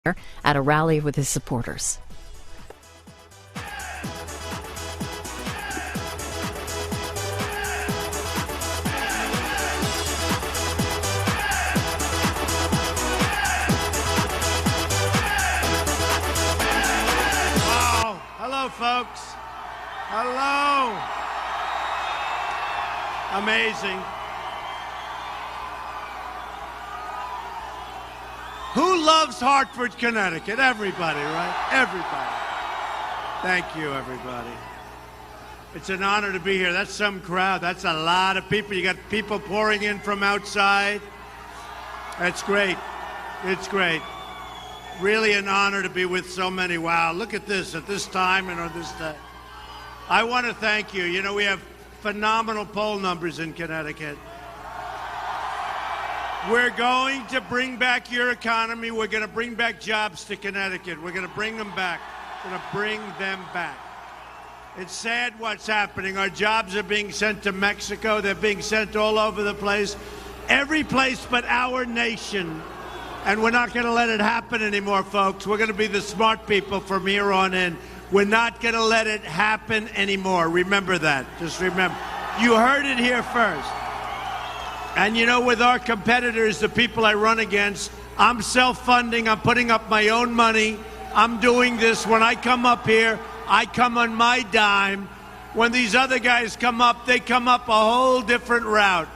at a rally with his supporters. Wow. Hello, folks. Hello. Amazing. Who loves Hartford, Connecticut? Everybody, right? Everybody. Thank you, everybody. It's an honor to be here. That's some crowd. That's a lot of people. You got people pouring in from outside. That's great. It's great. Really an honor to be with so many. Wow, look at this at this time and on this day. I want to thank you. You know, we have phenomenal poll numbers in Connecticut. We're going to bring back your economy. We're going to bring back jobs to Connecticut. We're going to bring them back. We're going to bring them back. It's sad what's happening. Our jobs are being sent to Mexico. They're being sent all over the place. Every place but our nation. And we're not going to let it happen anymore, folks. We're going to be the smart people from here on in. We're not going to let it happen anymore. Remember that. Just remember. You heard it here first. And, you know, with our competitors, the people I run against, I'm self-funding. I'm putting up my own money. I'm doing this. When I come up here, I come on my dime. When these other guys come up, they come up a whole different route.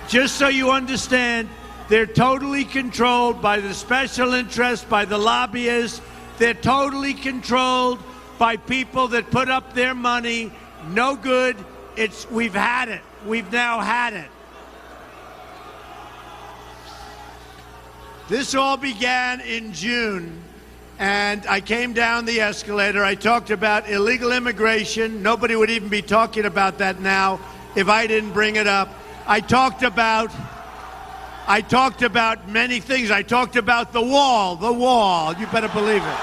Just so you understand, they're totally controlled by the special interests, by the lobbyists. They're totally controlled by people that put up their money. No good. We've had it. We've now had it. This all began in June, and I came down the escalator. I talked about illegal immigration. Nobody would even be talking about that now if I didn't bring it up. I talked about many things. I talked about the wall. You better believe it.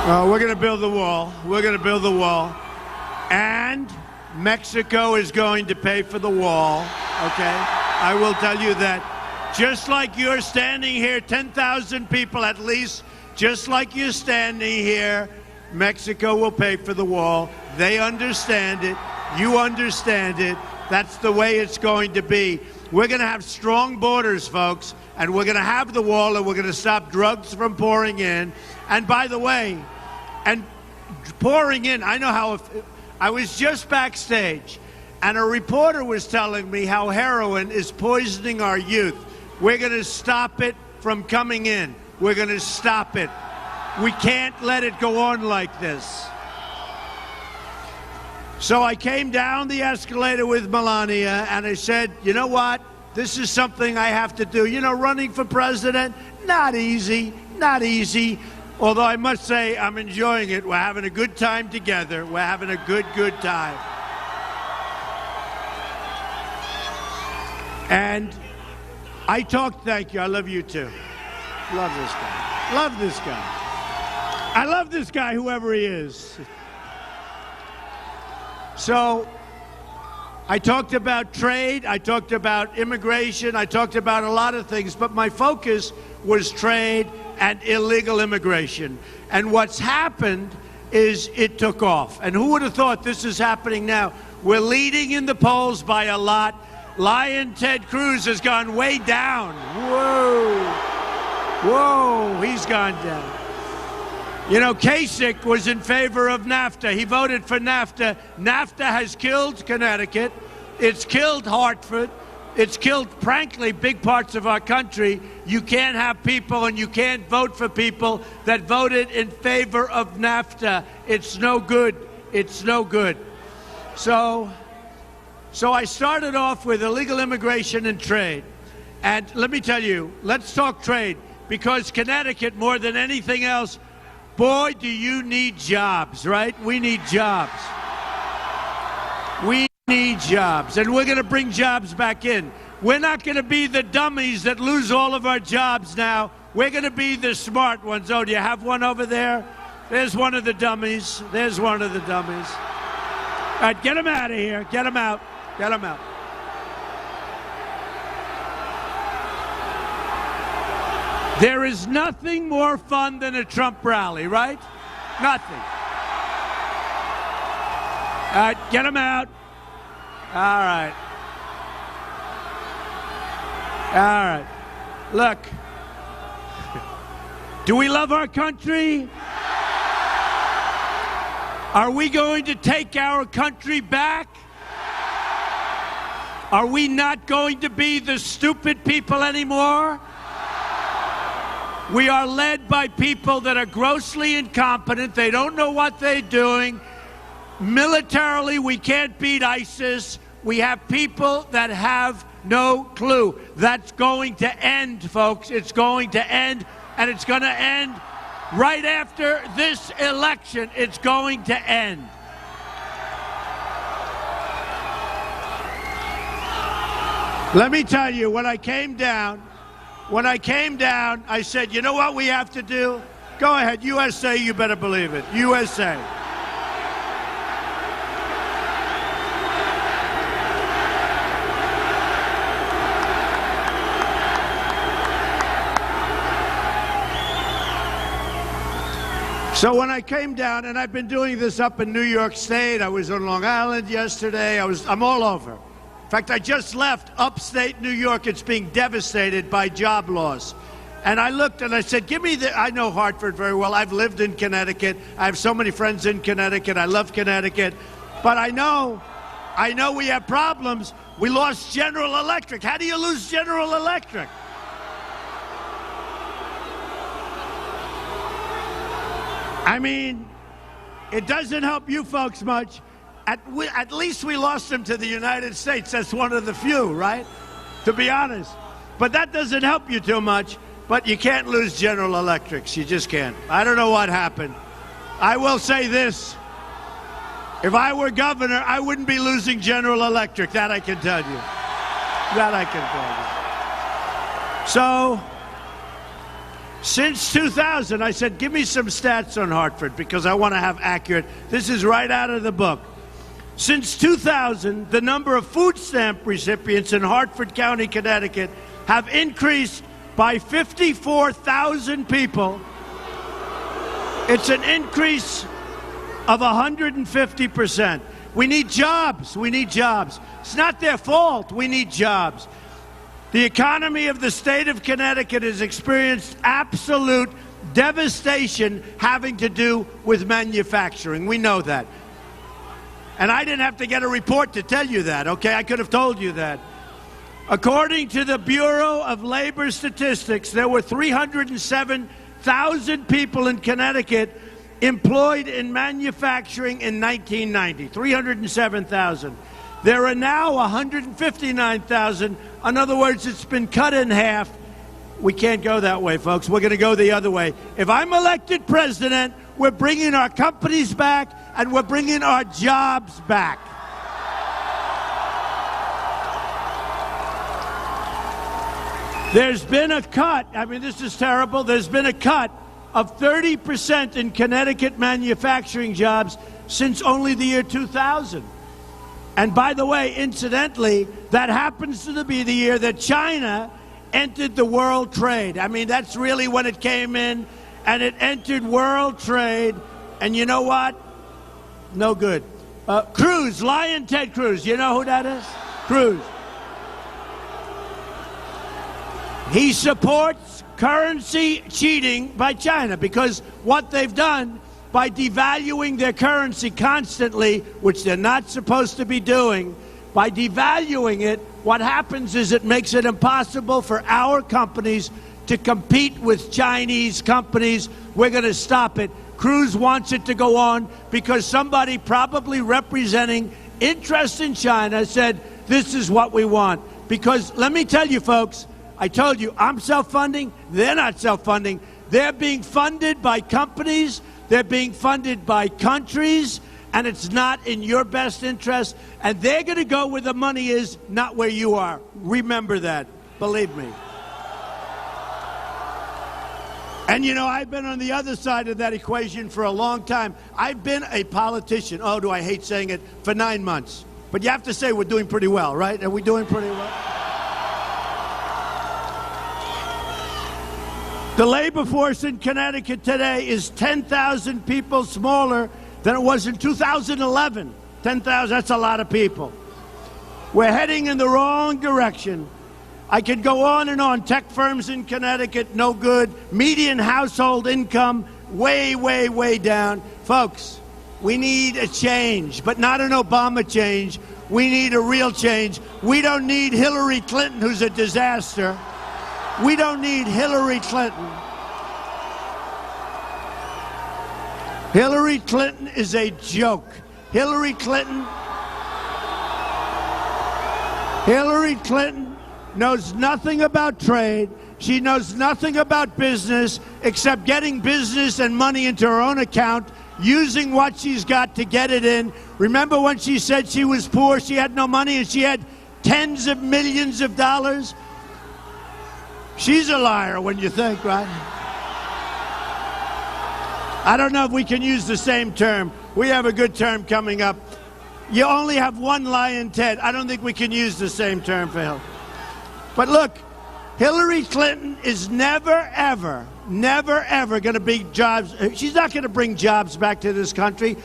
We're going to build the wall. We're going to build the wall. And Mexico is going to pay for the wall, okay? I will tell you that. Just like you're standing here, 10,000 people at least, just like you're standing here, Mexico will pay for the wall. They understand it. You understand it. That's the way it's going to be. We're going to have strong borders, folks, and we're going to have the wall, and we're going to stop drugs from pouring in. And by the way, and pouring in, I know how, I was just backstage, and a reporter was telling me how heroin is poisoning our youth. We're going to stop it from coming in. We're going to stop it. We can't let it go on like this. So I came down the escalator with Melania, and I said, you know what? This is something I have to do. You know, running for president, not easy, not easy. Although I must say, I'm enjoying it. We're having a good time together. We're having a good time. And I talked, thank you, I love you too. Love this guy. Love this guy. I love this guy, whoever he is. So, I talked about trade, I talked about immigration, I talked about a lot of things, but my focus was trade and illegal immigration. And what's happened is it took off. And who would have thought this is happening now? We're leading in the polls by a lot. Lion Ted Cruz has gone way down. Whoa, he's gone down. You know, Kasich was in favor of NAFTA. He voted for NAFTA. NAFTA has killed Connecticut. It's killed Hartford. It's killed, frankly, big parts of our country. You can't have people and you can't vote for people that voted in favor of NAFTA. It's no good. It's no good. So I started off with illegal immigration and trade. And let me tell you, let's talk trade, because Connecticut, more than anything else, boy, do you need jobs, right? We need jobs. We need jobs, and we're going to bring jobs back in. We're not going to be the dummies that lose all of our jobs now. We're going to be the smart ones. Oh, do you have one over there? There's one of the dummies. There's one of the dummies. All right, get him out of here. Get him out. Get him out. There is nothing more fun than a Trump rally, right? Nothing. All right, get him out. All right. All right. Look, do we love our country? Are we going to take our country back? Are we not going to be the stupid people anymore? We are led by people that are grossly incompetent. They don't know what they're doing. Militarily, we can't beat ISIS. We have people that have no clue. That's going to end, folks. It's going to end, and it's going to end right after this election. It's going to end. Let me tell you, when I came down, I said, you know what we have to do? Go ahead, USA, you better believe it. USA. So when I came down, and I've been doing this up in New York State, I was on Long Island yesterday, I'm all over. In fact, I just left upstate New York. It's being devastated by job loss. And I looked and I said, I know Hartford very well. I've lived in Connecticut. I have so many friends in Connecticut. I love Connecticut. But I know we have problems. We lost General Electric. How do you lose General Electric? I mean, it doesn't help you folks much. At least we lost them to the United States. That's one of the few, right? To be honest. But that doesn't help you too much. But you can't lose General Electric. You just can't. I don't know what happened. I will say this. If I were governor, I wouldn't be losing General Electric. That I can tell you. That I can tell you. So, since 2000, I said, give me some stats on Hartford because I want to have accurate. This is right out of the book. Since 2000, the number of food stamp recipients in Hartford County, Connecticut, have increased by 54,000 people. It's an increase of 150%. We need jobs. We need jobs. It's not their fault. We need jobs. The economy of the state of Connecticut has experienced absolute devastation having to do with manufacturing. We know that. And I didn't have to get a report to tell you that, okay? I could have told you that. According to the Bureau of Labor Statistics, there were 307,000 people in Connecticut employed in manufacturing in 1990. 307,000. There are now 159,000. In other words, it's been cut in half. We can't go that way, folks. We're going to go the other way. If I'm elected president, we're bringing our companies back and we're bringing our jobs back. There's been a cut. I mean, this is terrible. There's been a cut of 30% in Connecticut manufacturing jobs since only the year 2000. And by the way, incidentally, that happens to be the year that China entered the world trade. I mean, that's really when it came in, and it entered world trade. And you know what? No good. Cruz, Lion Ted Cruz. You know who that is? Cruz. He supports currency cheating by China because what they've done by devaluing their currency constantly, which they're not supposed to be doing, by devaluing it, what happens is it makes it impossible for our companies to compete with Chinese companies. We're going to stop it. Cruz wants it to go on because somebody probably representing interest in China said, this is what we want. Because let me tell you, folks, I told you, I'm self-funding. They're not self-funding. They're being funded by companies. They're being funded by countries. and it's not in your best interest, and they're going to go where the money is, not where you are. Remember that. Believe me. And, you know, I've been on the other side of that equation for a long time. I've been a politician, oh, do I hate saying it, for 9 months. But you have to say we're doing pretty well, right? Are we doing pretty well? The labor force in Connecticut today is 10,000 people smaller than it was in 2011. 10,000, that's a lot of people. We're heading in the wrong direction. I could go on and on. Tech firms in Connecticut, no good. Median household income, way, way, way down. Folks, we need a change, but not an Obama change. We need a real change. We don't need Hillary Clinton, who's a disaster. We don't need Hillary Clinton. Hillary Clinton is a joke. Hillary Clinton knows nothing about trade. She knows nothing about business except getting business and money into her own account, using what she's got to get it in. Remember when she said she was poor, she had no money, and she had tens of millions of dollars? She's a liar when you think, right? I don't know if we can use the same term. We have a good term coming up. You only have one lying Ted. I don't think we can use the same term for Hillary. But look, Hillary Clinton is never, ever going to bring jobs. She's not going to bring jobs back to this country.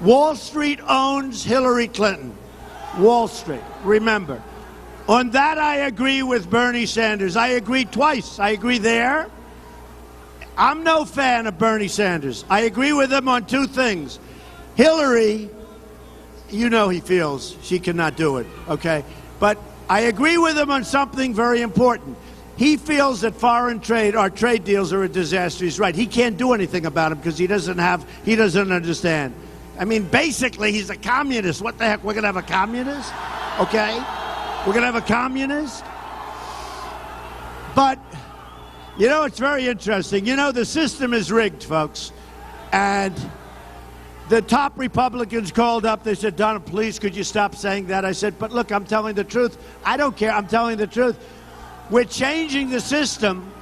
Wall Street owns Hillary Clinton. Wall Street, remember. On that, I agree with Bernie Sanders. I agree twice. I agree there. I'm no fan of Bernie Sanders. I agree with him on two things. Hillary, you know he feels she cannot do it, okay? But I agree with him on something very important. He feels that foreign trade, our trade deals are a disaster. He's right. He can't do anything about them because he doesn't understand. I mean, basically, he's a communist. What the heck? We're going to have a communist? Okay? We're going to have a communist? But, you know, it's very interesting. You know, the system is rigged, folks. And the top Republicans called up. They said, Donald, please, could you stop saying that? I said, but look, I'm telling the truth. I don't care. I'm telling the truth. We're changing the system.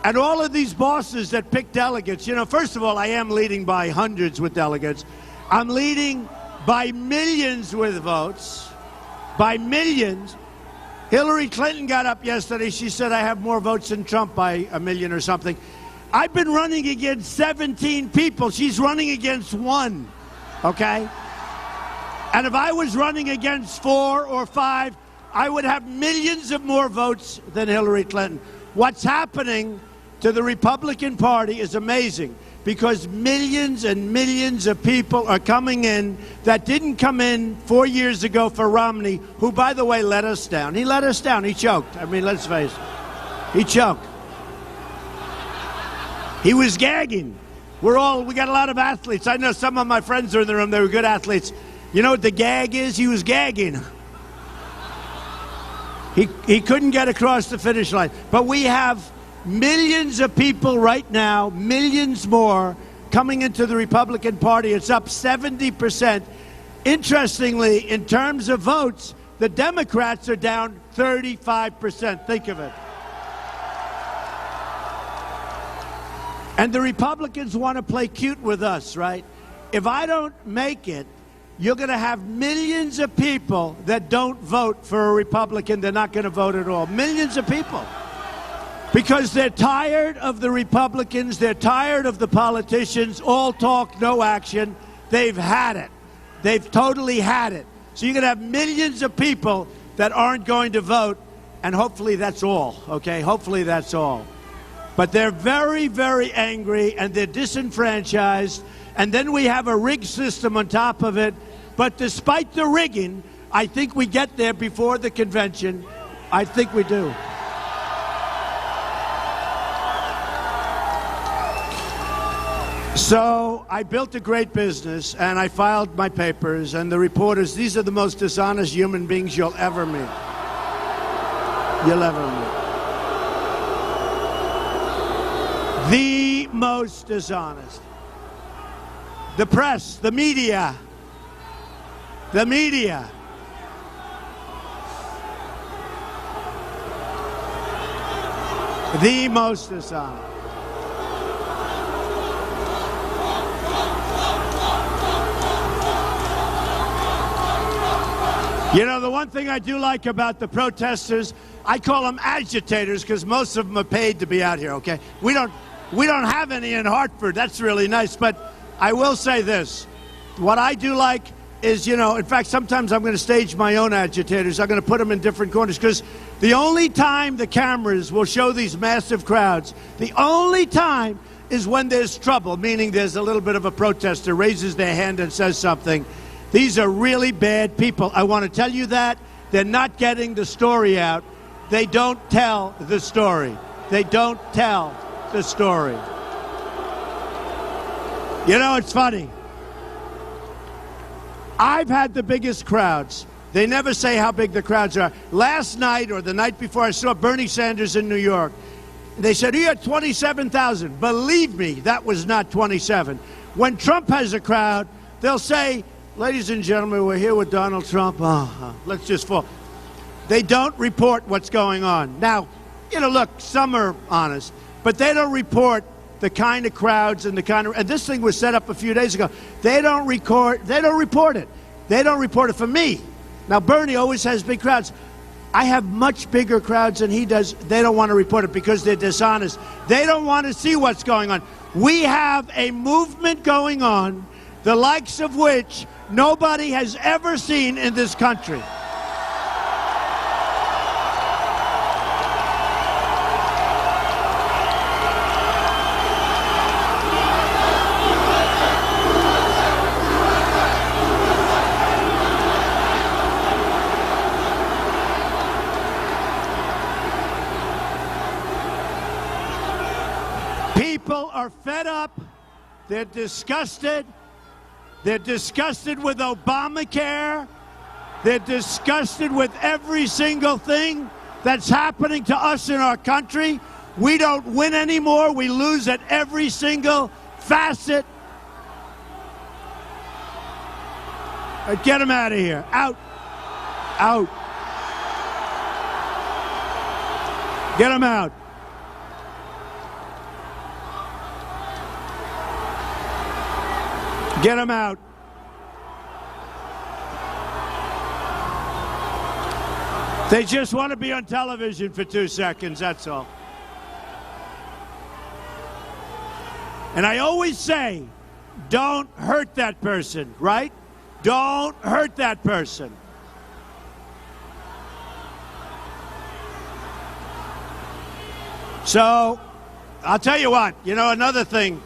And all of these bosses that pick delegates, you know, first of all, I am leading by hundreds with delegates. I'm leading by millions with votes. By millions. Hillary Clinton got up yesterday. She said, I have more votes than Trump by a million or something. I've been running against 17 people. She's running against one, okay? And if I was running against 4 or 5, I would have millions of more votes than Hillary Clinton. What's happening to the Republican Party is amazing because millions and millions of people are coming in that didn't come in 4 years ago for Romney, who, by the way, let us down. He let us down. He choked. I mean, let's face it. He choked. He was gagging. We got a lot of athletes. I know some of my friends are in the room. They were good athletes. You know what the gag is? He was gagging. He couldn't get across the finish line. But we have millions of people right now, millions more, coming into the Republican Party. It's up 70%. Interestingly, in terms of votes, the Democrats are down 35%. Think of it. And the Republicans want to play cute with us, right? If I don't make it, you're going to have millions of people that don't vote for a Republican. They're not going to vote at all. Millions of people. Because they're tired of the Republicans. They're tired of the politicians. All talk, no action. They've had it. They've totally had it. So you're going to have millions of people that aren't going to vote. And hopefully that's all, okay? Hopefully that's all. But they're very, very angry, and they're disenfranchised. And then we have a rigged system on top of it. But despite the rigging, I think we get there before the convention. I think we do. So I built a great business, and I filed my papers, and the reporters, these are the most dishonest human beings you'll ever meet. You'll ever meet. The most dishonest. The press, the media, the media. The most dishonest. You know, the one thing I do like about the protesters, I call them agitators because most of them are paid to be out here, okay? We don't have any in Hartford. That's really nice. But I will say this. What I do like is, you know, in fact, sometimes I'm going to stage my own agitators. I'm going to put them in different corners because the only time the cameras will show these massive crowds, the only time is when there's trouble, meaning there's a little bit of a protester raises their hand and says something. These are really bad people. I want to tell you that. They're not getting the story out. They don't tell the story. They don't tell the story. You know, it's funny. I've had the biggest crowds. They never say how big the crowds are. Last night or the night before, I saw Bernie Sanders in New York. They said he had 27,000. Believe me, that was not 27. When Trump has a crowd, they'll say, ladies and gentlemen, we're here with Donald Trump. Let's just fall. They don't report what's going on. Now, you know, look, some are honest, but they don't report the kind of crowds and the kind of, and this thing was set up a few days ago. They don't report it. They don't report it for me. Now, Bernie always has big crowds. I have much bigger crowds than he does. They don't want to report it because they're dishonest. They don't want to see what's going on. We have a movement going on, the likes of which nobody has ever seen in this country. People are fed up. They're disgusted. They're disgusted with Obamacare. They're disgusted with every single thing that's happening to us in our country. We don't win anymore. We lose at every single facet. Get them out of here. Out. Out. Get them out. Get them out. They just want to be on television for 2 seconds, that's all. And I always say, don't hurt that person, right? Don't hurt that person. So, I'll tell you what, you know, another thing.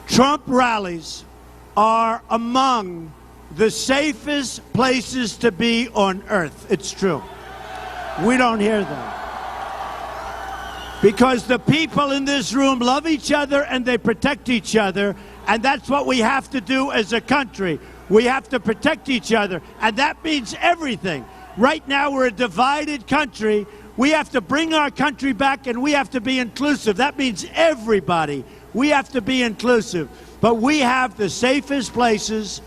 Trump rallies are among the safest places to be on earth. It's true. We don't hear them. Because the people in this room love each other and they protect each other. And that's what we have to do as a country. We have to protect each other. And that means everything. Right now, we're a divided country. We have to bring our country back and we have to be inclusive. That means everybody. We have to be inclusive. But we have the safest places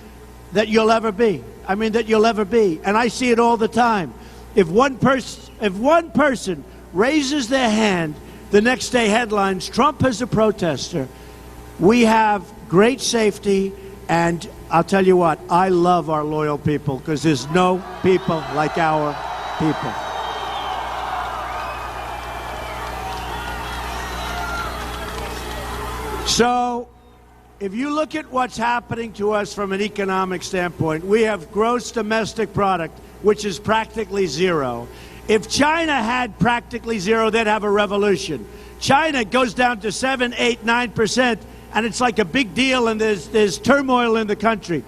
that you'll ever be. I mean, that you'll ever be. And I see it all the time. If one person raises their hand, the next day headlines, Trump is a protester. We have great safety. And I'll tell you what, I love our loyal people because there's no people like our people. So, if you look at what's happening to us from an economic standpoint, we have gross domestic product, which is practically zero. If China had practically zero, they'd have a revolution. China goes down to 7, 8, 9%, and it's like a big deal, and there's turmoil in the country.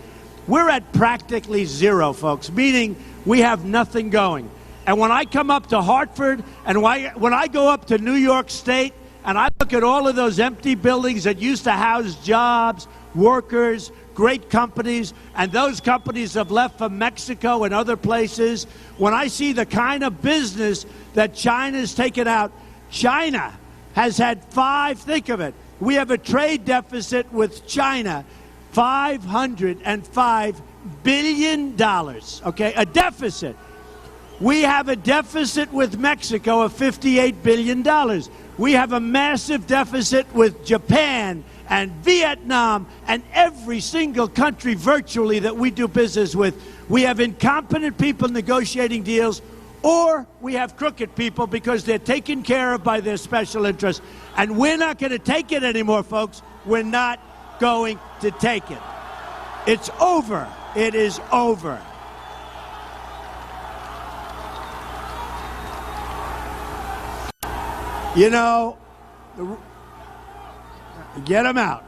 We're at practically zero, folks, meaning we have nothing going. And when I come up to Hartford, and when I go up to New York State, and I look at all of those empty buildings that used to house jobs, workers, great companies, and those companies have left for Mexico and other places. When I see the kind of business that China's taken out, China has had think of it, we have a trade deficit with China, $505 billion, okay, a deficit. We have a deficit with Mexico of $58 billion. We have a massive deficit with Japan and Vietnam and every single country virtually that we do business with. We have incompetent people negotiating deals, or we have crooked people because they're taken care of by their special interests. And we're not going to take it anymore, folks. We're not going to take it. It's over. It is over. You know, get them out.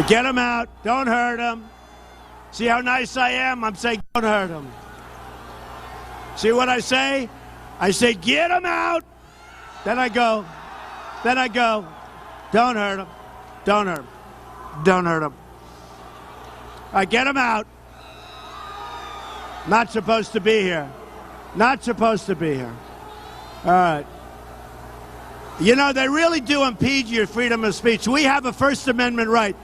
Get them out. Don't hurt them. See how nice I am? I'm saying don't hurt them. See what I say? I say get them out. Then I go. Then I go. Don't hurt them. Don't hurt them. Don't hurt them. I get them out. Not supposed to be here. Not supposed to be here. All right. You know, they really do impede your freedom of speech. We have a First Amendment right.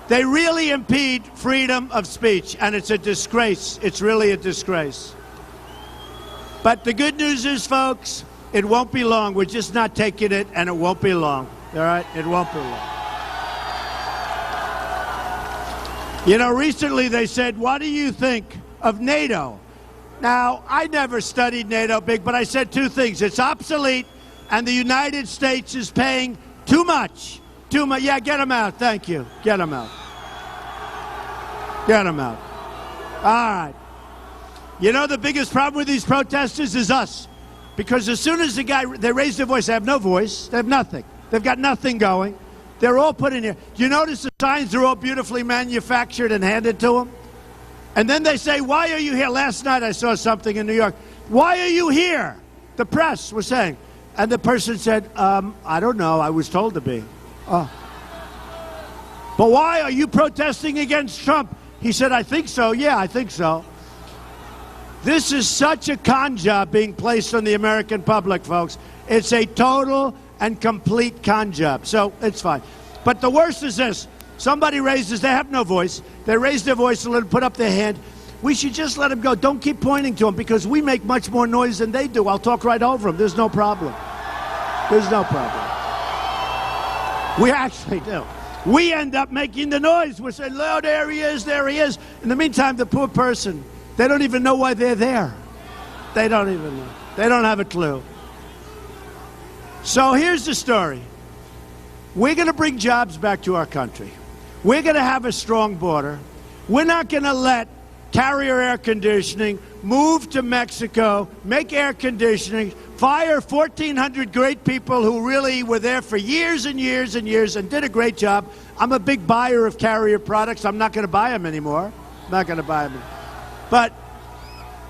They really impede freedom of speech, and it's a disgrace. It's really a disgrace. But the good news is, folks, it won't be long. We're just not taking it, and it won't be long. All right? It won't be long. You know, recently they said, what do you think of NATO? Now, I never studied NATO big, but I said two things. It's obsolete, and the United States is paying too much. Too much. Yeah, get them out. Thank you. Get them out. Get them out. All right. You know, the biggest problem with these protesters is us. Because as soon as they raise their voice, they have no voice. They have nothing. They've got nothing going. They're all put in here. Do you notice the signs are all beautifully manufactured and handed to them? And then they say, why are you here? Last night I saw something in New York. Why are you here? The press was saying. And the person said, I don't know. I was told to be. Oh. But why are you protesting against Trump? He said, I think so. Yeah, I think so. This is such a con job being placed on the American public, folks. It's a total and complete con job. So it's fine. But the worst is this. Somebody raises, they have no voice. They raise their voice a little, put up their hand. We should just let them go. Don't keep pointing to them because we make much more noise than they do. I'll talk right over them. There's no problem. There's no problem. We actually do. We end up making the noise. We're saying, oh, there he is, there he is. In the meantime, the poor person, they don't even know why they're there. They don't even know. They don't have a clue. So here's the story. We're going to bring jobs back to our country. We're going to have a strong border. We're not going to let Carrier Air Conditioning move to Mexico, make air conditioning, fire 1,400 great people who really were there for years and years and years and did a great job. I'm a big buyer of Carrier products. I'm not going to buy them anymore. I'm not going to buy them anymore. But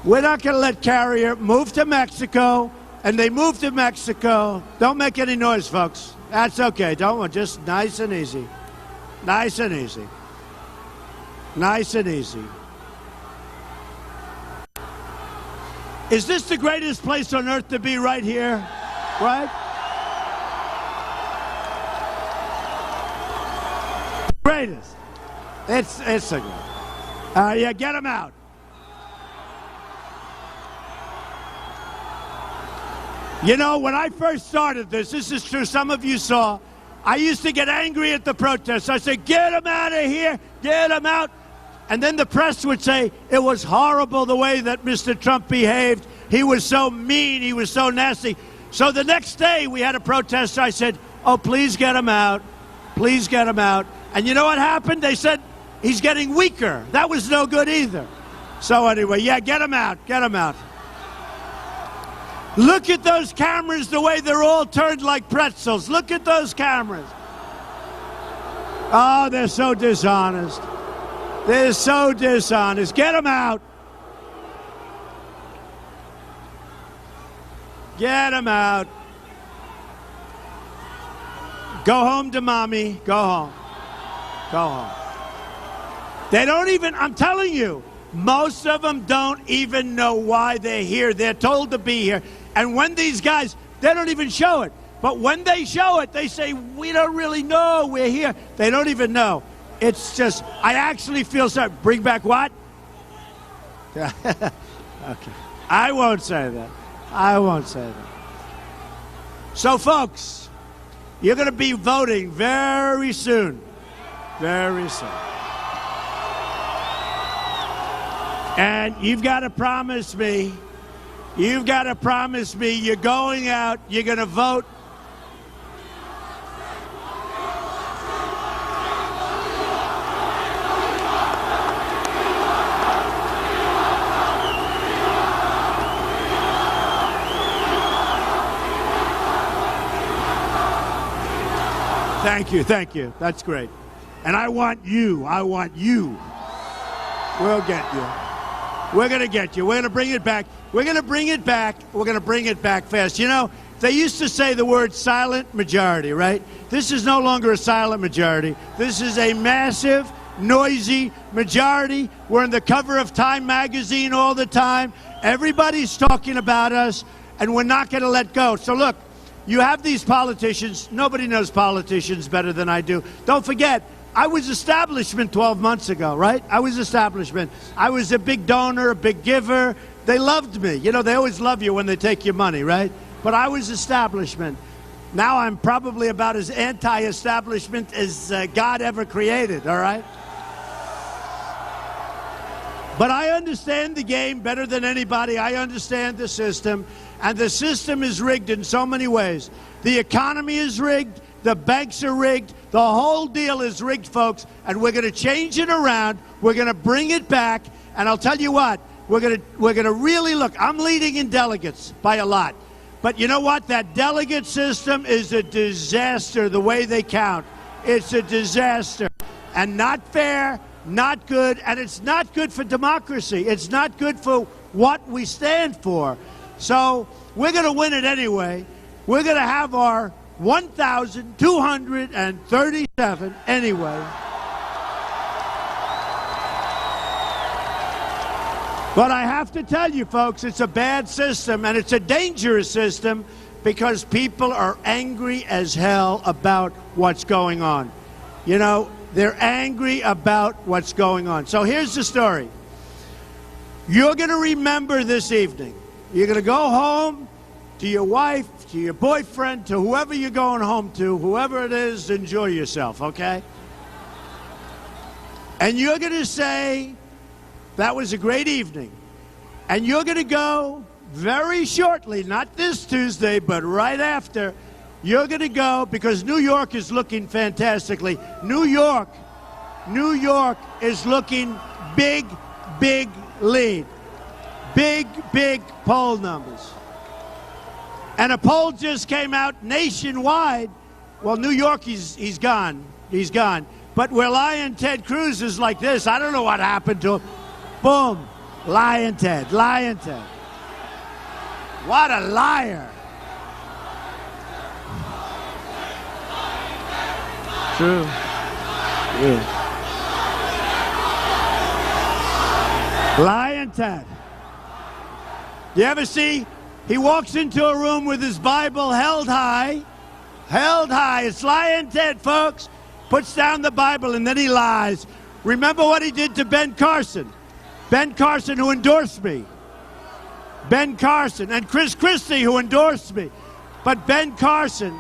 we're not going to let Carrier move to Mexico, and they move to Mexico. Don't make any noise, folks. That's okay. Don't, just nice and easy. Nice and easy. Nice and easy. Is this the greatest place on earth to be right here? Right? Greatest. It's a good. Yeah, get them out. You know, when I first started this is true, some of you saw, I used to get angry at the protests. I said, get them out of here, get them out. And then the press would say, it was horrible the way that Mr. Trump behaved. He was so mean, he was so nasty. So the next day we had a protest. I said, oh, please get him out. Please get him out. And you know what happened? They said, he's getting weaker. That was no good either. So anyway, yeah, get him out, get him out. Look at those cameras, the way they're all turned like pretzels. Look at those cameras. Oh, they're so dishonest. They're so dishonest. Get them out. Get them out. Go home to mommy. Go home. Go home. They don't even, I'm telling you, most of them don't even know why they're here. They're told to be here. And when these guys, they don't even show it. But when they show it, they say, we don't really know. We're here. They don't even know. It's just, I actually feel sorry. Bring back what? Okay. I won't say that. I won't say that. So, folks, you're going to be voting very soon. Very soon. And you've got to promise me, you're going out, you're going to vote. Thank you. That's great. And I want you. We'll get you. We're going to get you. We're going to bring it back. We're going to bring it back fast. You know, they used to say the word silent majority, right? This is no longer a silent majority. This is a massive, noisy majority. We're on the cover of Time magazine all the time. Everybody's talking about us, and we're not going to let go. So look, you have these politicians. Nobody knows politicians better than I do. Don't forget, I was establishment 12 months ago, right? I was establishment. I was a big donor, a big giver. They loved me. You know, they always love you when they take your money, right? But I was establishment. Now I'm probably about as anti-establishment as God ever created, all right? But I understand the game better than anybody. I understand the system. And the system is rigged in so many ways. The economy is rigged. The banks are rigged. The whole deal is rigged, folks. And we're going to change it around. We're going to bring it back. And I'll tell you what, we're going to really look. I'm leading in delegates by a lot. But you know what? That delegate system is a disaster, the way they count. It's a disaster. And not fair, not good. And it's not good for democracy. It's not good for what we stand for. So we're going to win it anyway. We're going to have our 1,237 anyway. But I have to tell you, folks, it's a bad system, and it's a dangerous system because people are angry as hell about what's going on. You know, they're angry about what's going on. So here's the story. You're going to remember this evening. You're going to go home to your wife, to your boyfriend, to whoever you're going home to, whoever it is, enjoy yourself, okay? And you're going to say, that was a great evening. And you're going to go very shortly, not this Tuesday, but right after, you're going to go because New York is looking fantastically. New York is looking big lead. Big poll numbers. And a poll just came out nationwide. Well, New York, he's gone. He's gone. But where lying Ted Cruz is like this, I don't know what happened to him. Boom. Lying Ted. What a liar. True. Yeah. Lying Ted. You ever see? He walks into a room with his Bible held high. It's lying Ted, folks. Puts down the Bible and then he lies. Remember what he did to Ben Carson. Ben Carson, who endorsed me. Ben Carson and Chris Christie, who endorsed me. But Ben Carson,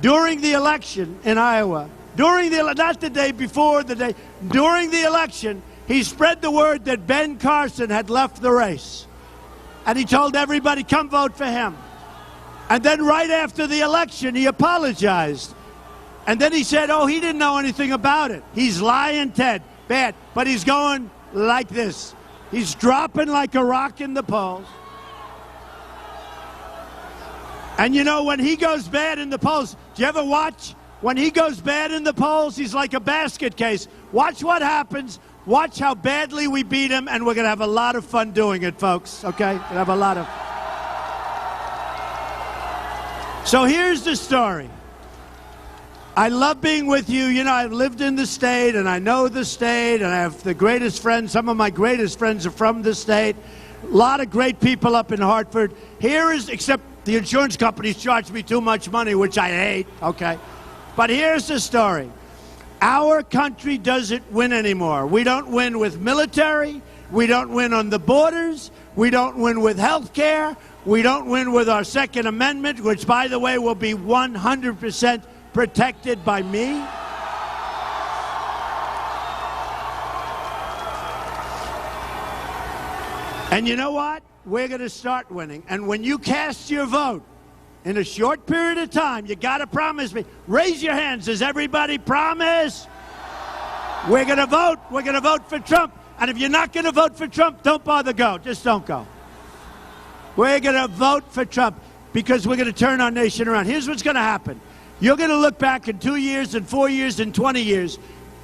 during the election in Iowa, not the day before, during the election, he spread the word that Ben Carson had left the race. And he told everybody, come vote for him. And then right after the election, he apologized. And then he said, oh, he didn't know anything about it. He's lying, Ted. Bad. But he's going like this. He's dropping like a rock in the polls. And you know, when he goes bad in the polls, do you ever watch? When he goes bad in the polls, he's like a basket case. Watch what happens. Watch how badly we beat him, and we're going to have a lot of fun doing it, folks, okay? We're going to have a lot of... So here's the story. I love being with you. You know, I've lived in the state, and I know the state, and I have the greatest friends. Some of my greatest friends are from the state. A lot of great people up in Hartford. Here is, except the insurance companies charge me too much money, which I hate, okay? But here's the story. Our country doesn't win anymore. We don't win with military. We don't win on the borders. We don't win with health care. We don't win with our Second Amendment, which, by the way, will be 100% protected by me. And you know what? We're going to start winning. And when you cast your vote in a short period of time, you got to promise me. Raise your hands. Does everybody promise? We're going to vote. We're going to vote for Trump. And if you're not going to vote for Trump, don't bother go. Just don't go. We're going to vote for Trump because we're going to turn our nation around. Here's what's going to happen. You're going to look back in 2 years and 4 years and 20 years.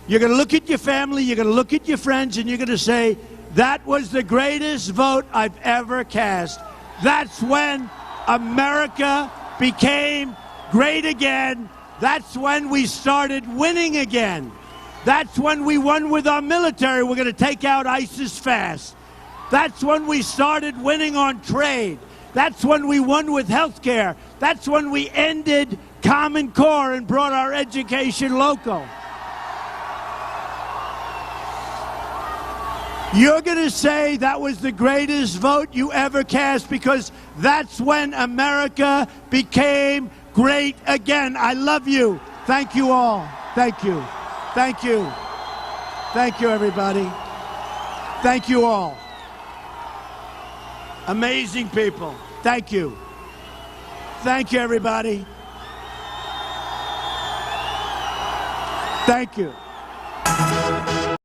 You're going to look at your family. You're going to look at your friends, and you're going to say, that was the greatest vote I've ever cast. That's when America became great again. That's when we started winning again. That's when we won with our military. We're going to take out ISIS fast. That's when we started winning on trade. That's when we won with health care. That's when we ended Common Core and brought our education local. You're going to say that was the greatest vote you ever cast because that's when America became great again. I love you. Thank you all. Thank you. Thank you. Thank you, everybody. Thank you all. Amazing people. Thank you. Thank you, everybody. Thank you.